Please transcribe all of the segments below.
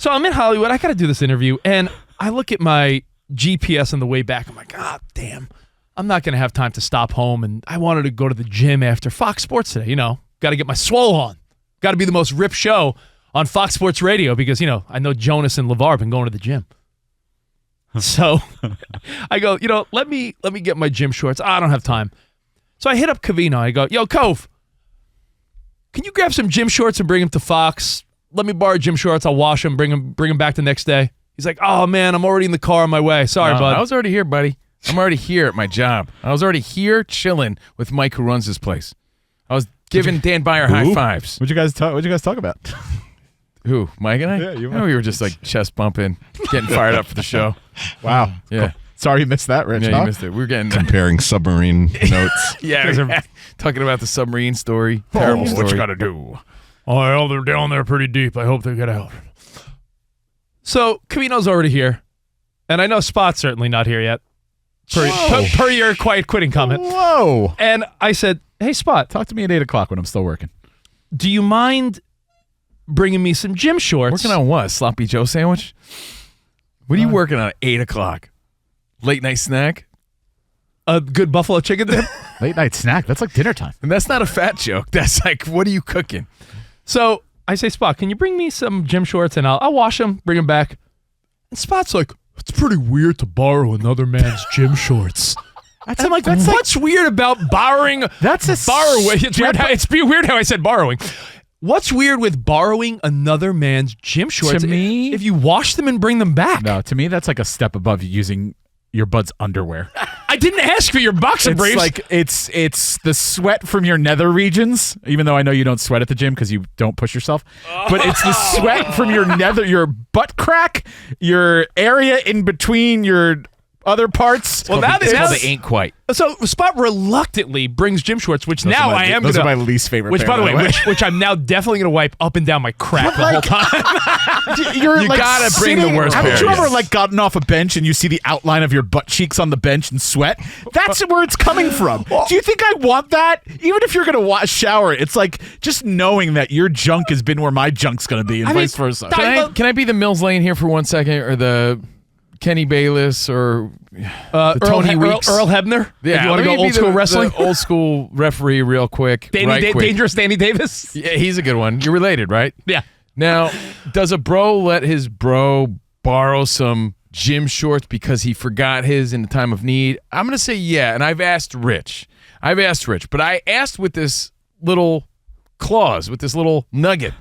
So I'm in Hollywood. I got to do this interview, and I look at my GPS on the way back. I'm like, God damn, I'm not going to have time to stop home, and I wanted to go to the gym after Fox Sports today. Got to get my swole on. Got to be the most ripped show on Fox Sports Radio because, I know Jonas and LeVar have been going to the gym. So I go, let me get my gym shorts. I don't have time. So I hit up Covino. I go, yo, Cove, can you grab some gym shorts and bring them to Fox? Let me borrow gym shorts. I'll wash them, bring them back the next day. He's like, oh, man, I'm already in the car on my way. Sorry, bud. I was already here, buddy. I'm already here at my job. I was already here chilling with Mike who runs this place. I was giving Dan Byer high fives. What'd you guys talk about? Who, Mike and I? Yeah, you. We were just like chest bumping, getting fired up for the show. Wow. Yeah. Cool. Sorry you missed that, Rich. Yeah, you missed it. We were getting comparing submarine notes. Yeah, talking about the submarine story. Terrible story. What you got to do? Oh, well, they're down there pretty deep. I hope they get out. So, Covino's already here. And I know Spot's certainly not here yet. Per your quiet quitting comment. Whoa. And I said, hey, Spot. Talk to me at 8 o'clock when I'm still working. Do you mind bringing me some gym shorts? Working on what? Sloppy Joe sandwich? What are you working on at 8 o'clock? Late night snack? A good buffalo chicken dip? Late night snack? That's like dinner time. And that's not a fat joke. That's like, what are you cooking? So I say, Spot, can you bring me some gym shorts and I'll wash them, bring them back? And Spot's like, it's pretty weird to borrow another man's gym shorts. I'm like, what's weird about borrowing? Borrowing. It's weird how I said borrowing. What's weird with borrowing another man's gym shorts? To me, if you wash them and bring them back. No, to me, that's like a step above using your bud's underwear. I didn't ask for your boxer briefs. Like it's the sweat from your nether regions, even though I know you don't sweat at the gym because you don't push yourself. But it's the sweat from your your butt crack, your area in between your other parts. Well, now they ain't quite. So Spot reluctantly brings gym shorts, which those now I am. Those are my least favorite. Which, by the way, which I'm now definitely gonna wipe up and down my crack the whole time. You gotta bring the worst. Haven't you ever gotten off a bench and you see the outline of your butt cheeks on the bench and sweat? That's where it's coming from. Do you think I want that? Even if you're gonna shower, it's like just knowing that your junk has been where my junk's gonna be, and vice versa. Can I be the Mills Lane here for 1 second, or the Kenny Bayless, or Tony Weeks? Earl Hebner? Yeah, if you want to go old school wrestling? The old school referee real quick. Dangerous Danny Davis? Yeah, he's a good one. You're related, right? Yeah. Now, does a bro let his bro borrow some gym shorts because he forgot his in the time of need? I'm going to say yeah, and I've asked Rich. But I asked with this little clause, with this little nugget.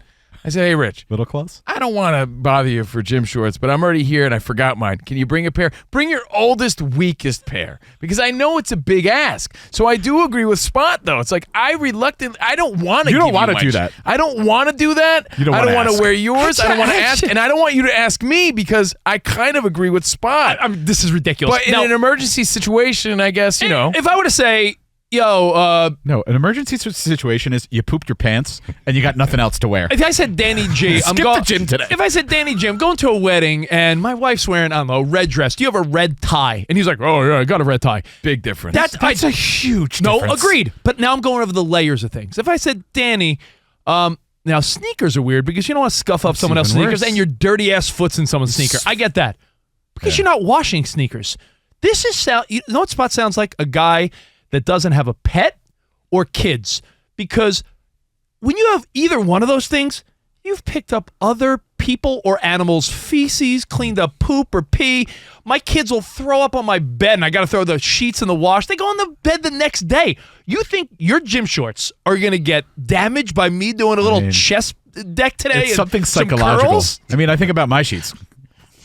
I said, hey, Rich. Little clause? I don't want to bother you for gym shorts, but I'm already here and I forgot mine. Can you bring a pair? Bring your oldest, weakest pair. Because I know it's a big ask. So I do agree with Spot, though. It's like, I don't want to You don't want to do that. I don't want to do that. You don't I don't want ask. to wear yours. I don't want to ask. And I don't want you to ask me because I kind of agree with Spot. This is ridiculous. But in an emergency situation, I guess, If I were to say, yo, no, an emergency situation is you pooped your pants and you got nothing else to wear. If I said Danny G, I'm going to the gym today. If I said Danny G, I'm going to a wedding and my wife's wearing, I don't know, a red dress. Do you have a red tie? And he's like, oh yeah, I got a red tie. Big difference. That's a huge difference. No, agreed. But now I'm going over the layers of things. If I said Danny, now sneakers are weird because you don't want to scuff up someone else's sneakers and your dirty ass foot's in someone's sneaker. I get that. Because you're not washing sneakers. This is you know what Spot sounds like? A guy that doesn't have a pet or kids. Because when you have either one of those things, you've picked up other people or animals' feces, cleaned up poop or pee. My kids will throw up on my bed and I got to throw the sheets in the wash. They go on the bed the next day. You think your gym shorts are going to get damaged by me doing a little chest deck today? It's something psychological. Curls? I mean, I think about my sheets.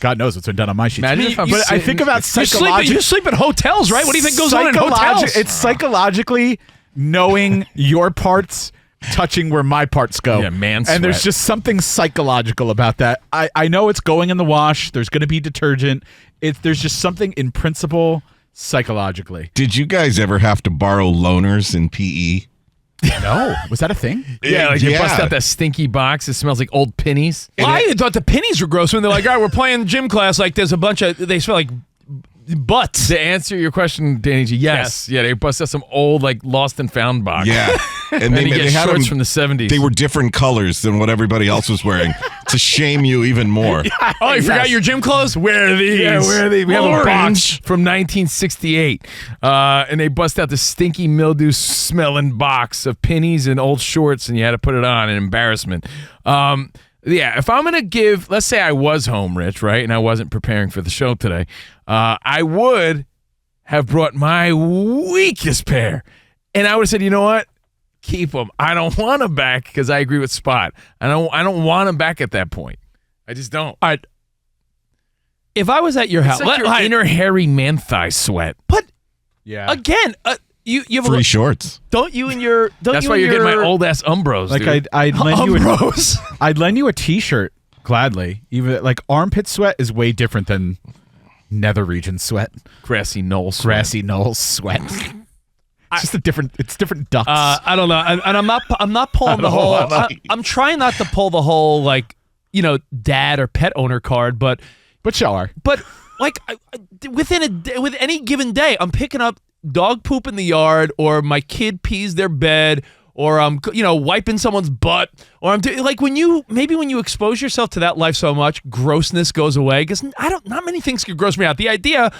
God knows what's been done on my sheets. But I think about psychological. You sleep in hotels, right? What do you think goes on in hotels? It's psychologically knowing your parts touching where my parts go. Yeah, man sweat. And there's just something psychological about that. I know it's going in the wash. There's going to be detergent. There's just something in principle psychologically. Did you guys ever have to borrow loaners in PE? No. Was that a thing? Yeah, like you bust out that stinky box. It smells like old pennies. Well, I thought the pennies were gross when they're like, all right, we're playing gym class. Like there's a bunch of, they smell like butts. To answer your question, Danny G, yes. Yeah, they bust out some old, like, lost and found box. Yeah. And And they had shorts them from the 70s. They were different colors than what everybody else was wearing to shame you even more. Oh, you forgot your gym clothes? Wear these. Yeah, where are they? We have a box Orange. from 1968, and they bust out the stinky mildew-smelling box of pennies and old shorts, and you had to put it on. An embarrassment. Yeah, if I'm gonna give, let's say I was home, Rich, right, and I wasn't preparing for the show today, I would have brought my weakest pair, and I would have said, you know what? Keep them. I don't want them back because I agree with Spot. I don't want them back at that point. I just don't. All right. If I was at your house, It's like your inner hairy man thigh sweat. but Yeah. again, you have Free a shorts. don't you and your don't That's you why and you're getting my your- old ass Umbros. Like dude. I'd lend you Umbros. I'd lend you a t-shirt gladly. Even like armpit sweat is way different than nether region sweat. grassy knoll sweat. Grassy knolls sweat. It's just it's different ducts. I don't know, and I'm not pulling the whole. I'm trying not to pull the whole like dad or pet owner card, but sure. like with any given day, I'm picking up dog poop in the yard, or my kid pees their bed, or I'm wiping someone's butt, or I'm doing like when you expose yourself to that life so much, grossness goes away because not many things could gross me out. The idea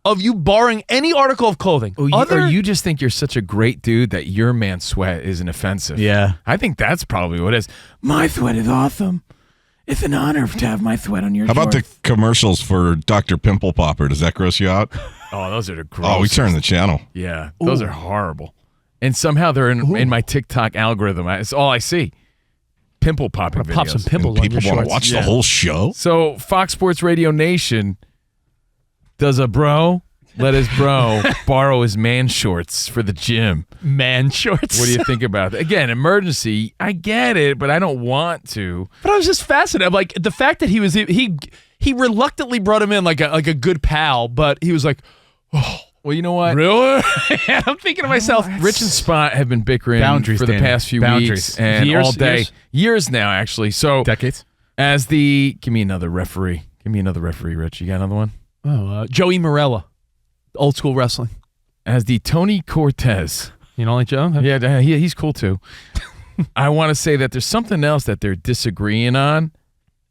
of you borrowing any article of clothing, Or you just think you're such a great dude that your man sweat isn't offensive. Yeah. I think that's probably what it is. My sweat is awesome. It's an honor to have my sweat on your How about the shorts. commercials for Dr. Pimple Popper? Does that gross you out? Oh, those are the gross. Oh, we turned the channel. Yeah, those are horrible. And somehow they're in my TikTok algorithm. It's all I see. Pimple popping videos. pop some pimples And on your people want to shorts. watch the whole show? So Fox Sports Radio Nation, does a bro let his bro borrow his man shorts for the gym? Man shorts. What do you think about that? Again, emergency. I get it, but I don't want to. But I was just fascinated. I'm like the fact that he reluctantly brought him in like a good pal, but he was like, Well, you know what? really? And I'm thinking to myself, Rich and Spot have been bickering Boundaries, for the Danny. past few Boundaries. weeks and Years? all day. Years now, actually. So Decades. give me another referee. Give me another referee, Rich. You got another one? Joey Morella, old school wrestling. As the Tony Cortez. You don't like Joe? Yeah, he's cool too. I want to say that there's something else that they're disagreeing on,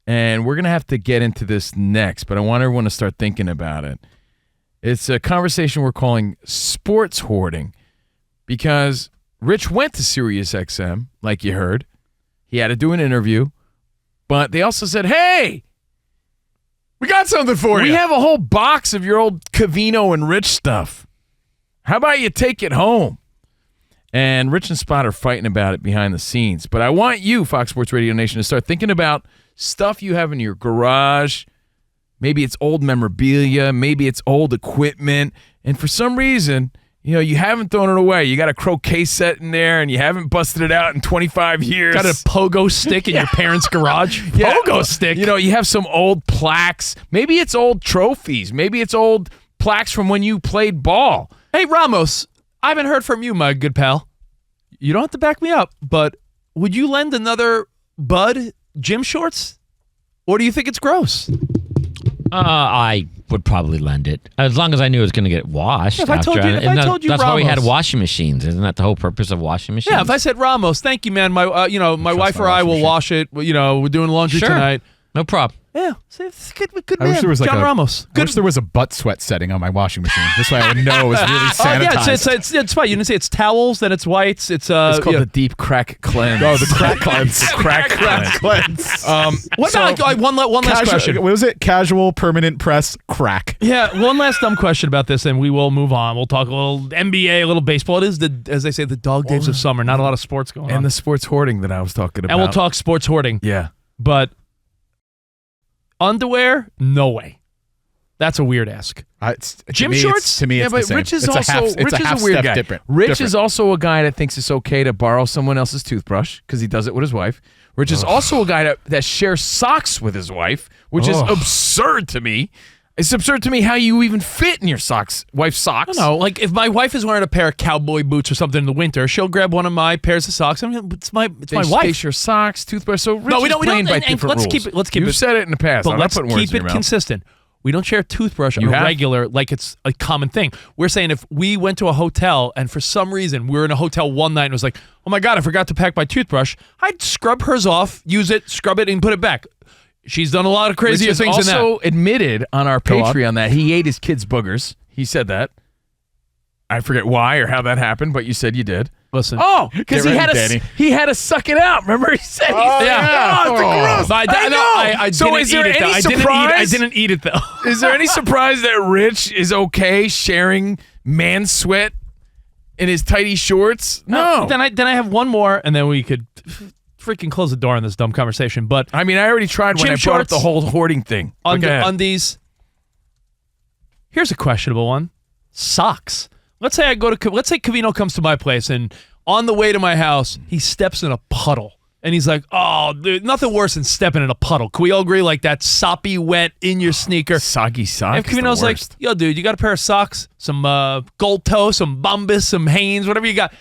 and we're going to have to get into this next, but I want everyone to start thinking about it. It's a conversation we're calling sports hoarding because Rich went to SiriusXM, like you heard. He had to do an interview, but they also said, hey, We got something for we you. have a whole box of your old Covino and Rich stuff. How about you take it home? And Rich and Spot are fighting about it behind the scenes. But I want you, Fox Sports Radio Nation, to start thinking about stuff you have in your garage. Maybe it's old memorabilia. Maybe it's old equipment. And for some reason, you haven't thrown it away. You got a croquet set in there, and you haven't busted it out in 25 years. Got a pogo stick in your parents' garage. Yeah. Pogo stick. You have some old plaques. Maybe it's old trophies. Maybe it's old plaques from when you played ball. Hey, Ramos, I haven't heard from you, my good pal. You don't have to back me up, but would you lend another Bud gym shorts? Or do you think it's gross? I would probably lend it as long as I knew it was going to get washed. If I told you- if I told you that's why we had Ramos. washing machines. Isn't that the whole purpose of washing machines? Yeah, if I said, Ramos, thank you, man. My wife or I will wash it. We're doing laundry Sure. tonight. No problem. Yeah, see, it's good I man. wish there was like John Ramos. I wish there was a butt sweat setting on my washing machine. This way I would know it was really Oh yeah, sanitized. it's fine. You didn't say it's towels, then it's whites. It's It's called the deep crack cleanse. Oh, the crack cleanse. crack cleanse. cleanse. What about one last question? What was it? Casual, permanent press, crack. Yeah, one last dumb question about this, and we will move on. We'll talk a little NBA, a little baseball. It is as they say, the dog days of summer. Not a lot of sports going on. And the sports hoarding that I was talking about. And we'll talk sports hoarding. Yeah. But underwear, no way. That's a weird ask. Gym shorts? To me, Yeah, it's but the same. Rich is It's a also half, it's Rich a is half a weird step guy. different. Rich is also a guy that thinks it's okay to borrow someone else's toothbrush because he does it with his wife. Rich is also a guy that shares socks with his wife, which is absurd to me. It's absurd to me how you even fit in your wife's socks. I don't know. Like if my wife is wearing a pair of cowboy boots or something in the winter, she'll grab one of my pairs of socks. I mean, it's my They wife. share socks, toothbrush. So Rich No, we is don't. playing by And different let's rules. keep it. You've said it in the past. But I'm not let's putting words keep in your it mouth. consistent. We don't share a toothbrush on a regular, like it's a common thing. We're saying if we went to a hotel and for some reason we were in a hotel one night and it was like, oh my God, I forgot to pack my toothbrush, I'd scrub hers off, use it, scrub it, and put it back. She's done a lot of crazier things than that. Also admitted on our Patreon that he ate his kids' boogers. He said that. I forget why or how that happened, but you said you did. Listen. Oh, because he had to suck it out. Remember, he said, yeah. It's gross. I didn't eat it, though. I didn't eat it, though. Is there any surprise that Rich is okay sharing man sweat in his tighty shorts? No. Then I have one more, and then we could freaking close the door on this dumb conversation. But I mean, I already tried when I brought up the whole hoarding thing. Undies. Here's a questionable one. Socks. Let's say Covino comes to my place, and on the way to my house, he steps in a puddle. And he's like, oh, dude, nothing worse than stepping in a puddle. Can we all agree, like that soppy wet in your sneaker? Soggy socks. And Covino's like, yo, dude, you got a pair of socks, some gold toe, some Bombas, some Hanes, whatever you got.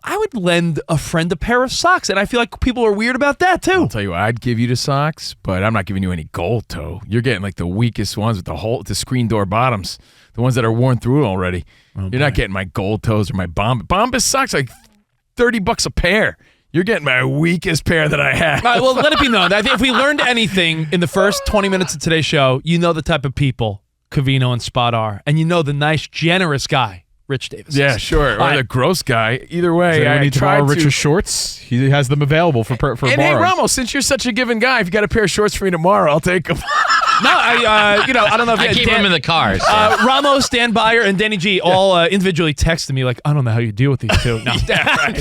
I would lend a friend a pair of socks, and I feel like people are weird about that, too. I'll tell you what, I'd give you the socks, but I'm not giving you any gold toe. You're getting like the weakest ones with the screen door bottoms, the ones that are worn through already. You're not getting my gold toes or my Bombas socks, like $30 a pair. You're getting my weakest pair that I have. All right, well, let it be known. I think if we learned anything in the first 20 minutes of today's show, you know the type of people Covino and Spot are, and you know the nice, generous guy Rich Davis is. Yeah, sure. Or the gross guy. Either way, I need to borrow Rich's shorts. He has them available for And borrowing. hey, Ramos, since you're such a given guy, if you got a pair of shorts for me tomorrow, I'll take them. No, I don't know if I keep them in the car. So. Ramos, Dan Byer, and Danny G all individually texted me like, I don't know how you deal with these two. No, right.